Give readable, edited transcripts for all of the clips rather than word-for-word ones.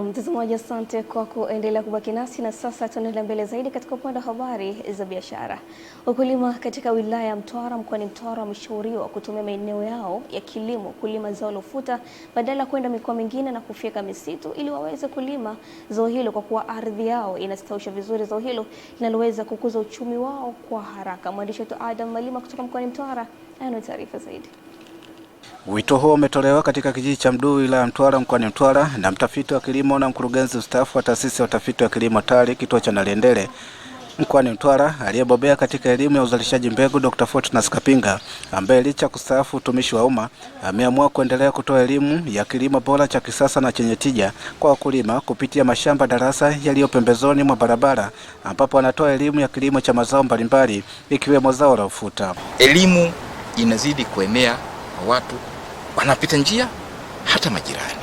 Mtazamaji, asante kwa kuendelea kubaki nasi, na sasa tunaendelea mbele zaidi katika upande wa habari za biashara. Wakulima katika wilaya ya Mtwara mkoani Mtwara wameshauriwa kutumia maeneo yao ya kilimo kulima zao la ufuta badala ya kwenda mikoa mingine na kufyeka misitu ili waweze kulima zao hilo, kwa kuwa ardhi yao inastawisha vizuri zao hilo linaloweza kukuza uchumi wao kwa haraka. Mwandishi wetu Adam Malima kutoka mkoani Mtwara ana taarifa zaidi. Wito huo umetolewa katika kijiji cha Mduu wilaya ya Mtwara mkoani Mtwara na mtafiti wa kilimo na mkurugenzi mstaafu wa taasisi ya utafiti wa kilimo TARI kituo cha Naliendele mkoani Mtwara aliyebobea katika elimu ya uzalishaji mbegu Dr. Fortunas Kapinga, ambaye licha kustaafu utumishi wa umma ameamua kuendelea kutoa elimu ya kilimo bora cha kisasa na chenye tija kwa wakulima kupitia mashamba darasa yaliyo pembezoni mwa barabara, ambapo anatoa elimu ya kilimo cha mazao mbalimbali ikiwemo zao la ufuta. Elimu inazidi kuenea kwa watu wanapita njia hata majirani,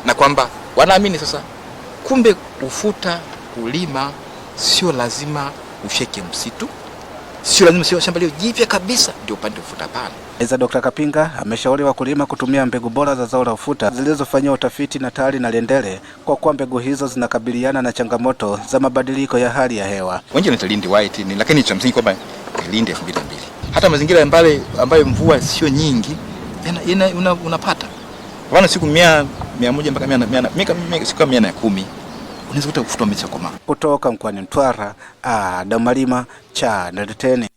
na kwamba wanaamini sasa kumbe ufuta kulima sio lazima ufyeke msitu, sio lazima sio shamba leo jipya kabisa ndio upande ufuta pale. Aidha, Dr. Kapinga ameshauri wakulima kutumia mbegu bora za zao la ufuta zilizofanywa utafiti na TARI Naliendele, kwa kuwa mbegu hizo zinakabiliana na changamoto za mabadiliko ya hali ya hewa. Wengine wanaita Lindi White ni, lakini cha msingi kwamba Lindi 2002 hata mazingira ambayo mvua sio nyingi unapata wana siku 100 mpaka 100 siku 110 unaweza kuta ufuta umeshakoma. Kutoka mkoani Mtwara, Adam Malima, Channel 10.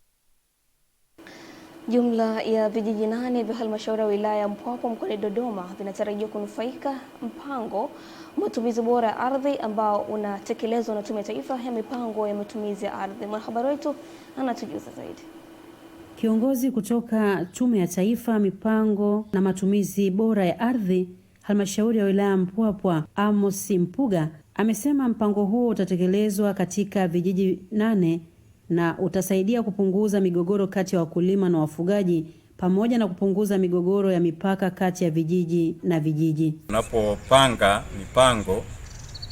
Jumla ya vijiji 8 vya halmashauri ya wilaya ya Mpwapwa mkoani Dodoma vinatarajiwa kunufaika mpango matumizi bora ya ardhi ambao unatekelezwa na Tume ya Taifa ya Mipango ya Matumizi ya Ardhi. Mwanahabari wetu anatujuza zaidi. Kiongozi kutoka Tume ya Taifa Mipango na Matumizi Bora ya Ardhi halmashauri ya wilaya Mpwapwa, Amos Mpuga, amesema mpango huo utatekelezwa katika vijiji 8 na utasaidia kupunguza migogoro kati ya wakulima na wafugaji pamoja na kupunguza migogoro ya mipaka kati ya vijiji na vijiji. Tunapopanga mipango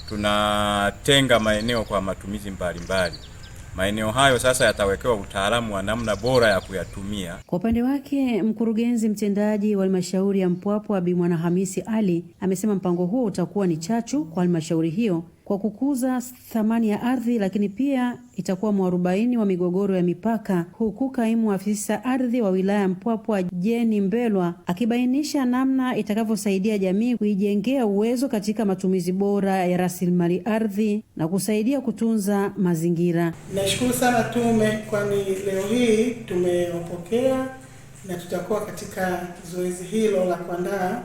tunatenga maeneo kwa matumizi mbalimbali. Maeneo hayo sasa yatawekewa utaalamu wa namna bora ya kuyatumia. Kwa upande wake, mkurugenzi mtendaji wa halmashauri ya Mpwapwa Bi Mwanahamisi Ali amesema mpango huo utakuwa ni chachu kwa halmashauri hiyo kwa kukuza thamani ya ardhi, lakini pia itakuwa mwarobaini wa migogoro ya mipaka, huku kaimu afisa ardhi wa wilaya Mpwapwa Jeni Mbelwa akibainisha namna itakavyosaidia jamii kuijengea uwezo katika matumizi bora ya rasilimali ardhi na kusaidia kutunza mazingira. Nashukuru sana tume, kwani leo hii tumewapokea na tutakuwa katika zoezi hilo la kuandaa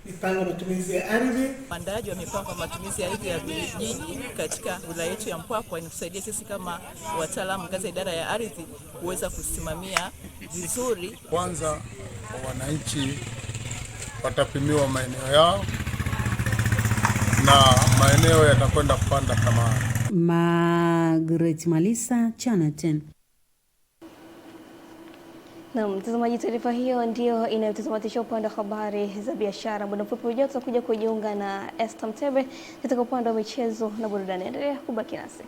mipango matumizi ya ardhi. Uandaaji wa mipango matumizi ya ardhi ya vijiji katika wilaya yetu ya Mpwapwa inatusaidia sisi kama wataalamu ngazi ya idara ya ardhi kuweza kusimamia vizuri. Kwanza wananchi watapimiwa maeneo yao na maeneo yatakwenda kupanda thamani. Margaret Malisa, Channel 10. Na mtazamaji, taarifa hiyo ndio inayotamatisha upande wa habari za biashara. Muda mfupi ujao tutakuja kujiunga na Esther Mtebe katika upande wa michezo na burudani. Endelea kubaki nasi.